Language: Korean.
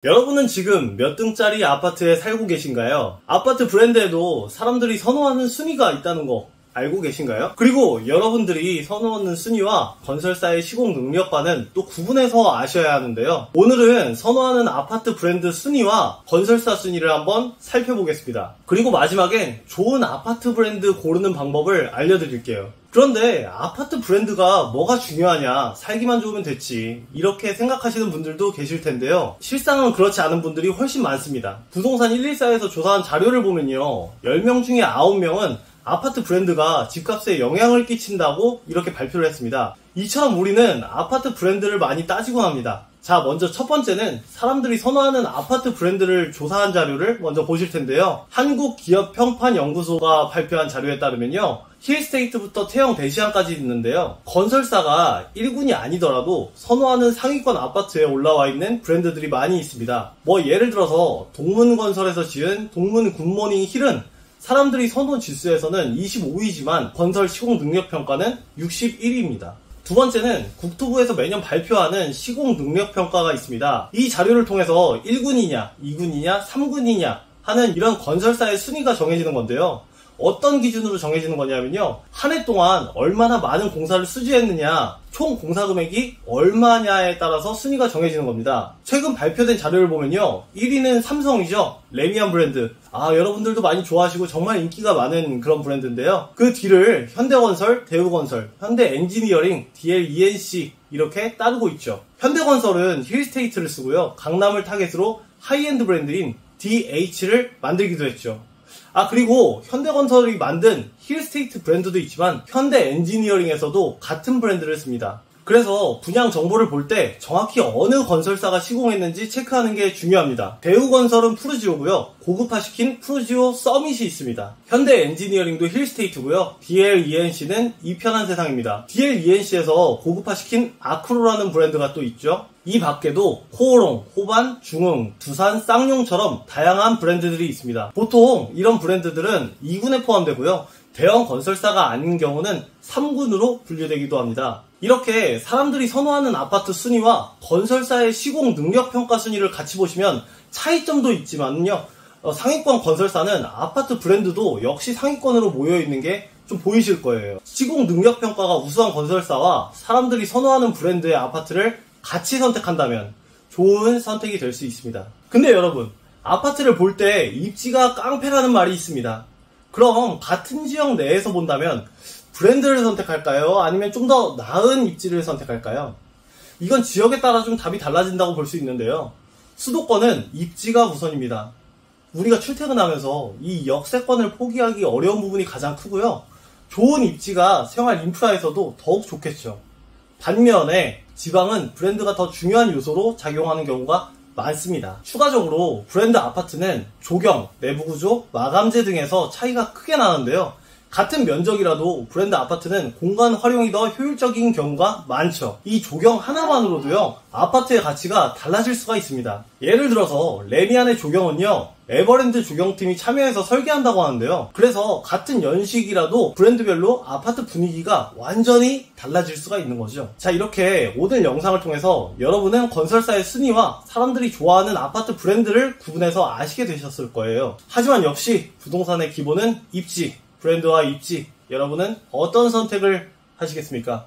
여러분은 지금 몇 등짜리 아파트에 살고 계신가요? 아파트 브랜드에도 사람들이 선호하는 순위가 있다는 거 알고 계신가요? 그리고 여러분들이 선호하는 순위와 건설사의 시공 능력과는 또 구분해서 아셔야 하는데요. 오늘은 선호하는 아파트 브랜드 순위와 건설사 순위를 한번 살펴보겠습니다. 그리고 마지막엔 좋은 아파트 브랜드 고르는 방법을 알려드릴게요. 그런데 아파트 브랜드가 뭐가 중요하냐, 살기만 좋으면 됐지, 이렇게 생각하시는 분들도 계실 텐데요. 실상은 그렇지 않은 분들이 훨씬 많습니다. 부동산 114에서 조사한 자료를 보면요, 10명 중에 9명은 아파트 브랜드가 집값에 영향을 끼친다고 이렇게 발표를 했습니다. 이처럼 우리는 아파트 브랜드를 많이 따지곤 합니다. 자, 먼저 첫 번째는 사람들이 선호하는 아파트 브랜드를 조사한 자료를 먼저 보실 텐데요. 한국기업평판연구소가 발표한 자료에 따르면요, 힐스테이트부터 태형 대시안까지 있는데요, 건설사가 1군이 아니더라도 선호하는 상위권 아파트에 올라와 있는 브랜드들이 많이 있습니다. 예를 들어서 동문건설에서 지은 동문 굿모닝 힐은 사람들이 선호 지수에서는 25위지만 건설 시공 능력 평가는 61위입니다. 두 번째는 국토부에서 매년 발표하는 시공 능력 평가가 있습니다. 이 자료를 통해서 1군이냐, 2군이냐, 3군이냐 하는 이런 건설사의 순위가 정해지는 건데요. 어떤 기준으로 정해지는 거냐면요, 한 해 동안 얼마나 많은 공사를 수주했느냐, 총 공사 금액이 얼마냐에 따라서 순위가 정해지는 겁니다. 최근 발표된 자료를 보면요, 1위는 삼성이죠. 레미안 브랜드. 여러분들도 많이 좋아하시고 정말 인기가 많은 그런 브랜드인데요. 그 뒤를 현대건설, 대우건설, 현대엔지니어링, DLENC 이렇게 따르고 있죠. 현대건설은 힐스테이트를 쓰고요, 강남을 타겟으로 하이엔드 브랜드인 DH를 만들기도 했죠. 그리고 현대건설이 만든 힐스테이트 브랜드도 있지만 현대엔지니어링에서도 같은 브랜드를 씁니다. 그래서 분양 정보를 볼 때 정확히 어느 건설사가 시공했는지 체크하는 게 중요합니다. 대우건설은 푸르지오고요, 고급화시킨 푸르지오 서밋이 있습니다. 현대엔지니어링도 힐스테이트고요, DLENC는 이편한 세상입니다. DLENC에서 고급화시킨 아크로라는 브랜드가 또 있죠. 이 밖에도 호롱, 호반, 중흥, 두산, 쌍용처럼 다양한 브랜드들이 있습니다. 보통 이런 브랜드들은 2군에 포함되고요, 대형 건설사가 아닌 경우는 3군으로 분류되기도 합니다. 이렇게 사람들이 선호하는 아파트 순위와 건설사의 시공 능력 평가 순위를 같이 보시면 차이점도 있지만요, 상위권 건설사는 아파트 브랜드도 역시 상위권으로 모여있는 게 좀 보이실 거예요. 시공 능력 평가가 우수한 건설사와 사람들이 선호하는 브랜드의 아파트를 같이 선택한다면 좋은 선택이 될 수 있습니다. 근데 여러분, 아파트를 볼 때 입지가 깡패라는 말이 있습니다. 그럼 같은 지역 내에서 본다면 브랜드를 선택할까요? 아니면 좀 더 나은 입지를 선택할까요? 이건 지역에 따라 좀 답이 달라진다고 볼 수 있는데요. 수도권은 입지가 우선입니다. 우리가 출퇴근하면서 이 역세권을 포기하기 어려운 부분이 가장 크고요, 좋은 입지가 생활 인프라에서도 더욱 좋겠죠. 반면에 지방은 브랜드가 더 중요한 요소로 작용하는 경우가 많습니다. 추가적으로 브랜드 아파트는 조경, 내부 구조, 마감재 등에서 차이가 크게 나는데요, 같은 면적이라도 브랜드 아파트는 공간 활용이 더 효율적인 경우가 많죠. 이 조경 하나만으로도요, 아파트의 가치가 달라질 수가 있습니다. 예를 들어서 레미안의 조경은요, 에버랜드 조경팀이 참여해서 설계한다고 하는데요, 그래서 같은 연식이라도 브랜드별로 아파트 분위기가 완전히 달라질 수가 있는 거죠. 자, 이렇게 오늘 영상을 통해서 여러분은 건설사의 순위와 사람들이 좋아하는 아파트 브랜드를 구분해서 아시게 되셨을 거예요. 하지만 역시 부동산의 기본은 입지, 브랜드와 입지, 여러분은 어떤 선택을 하시겠습니까?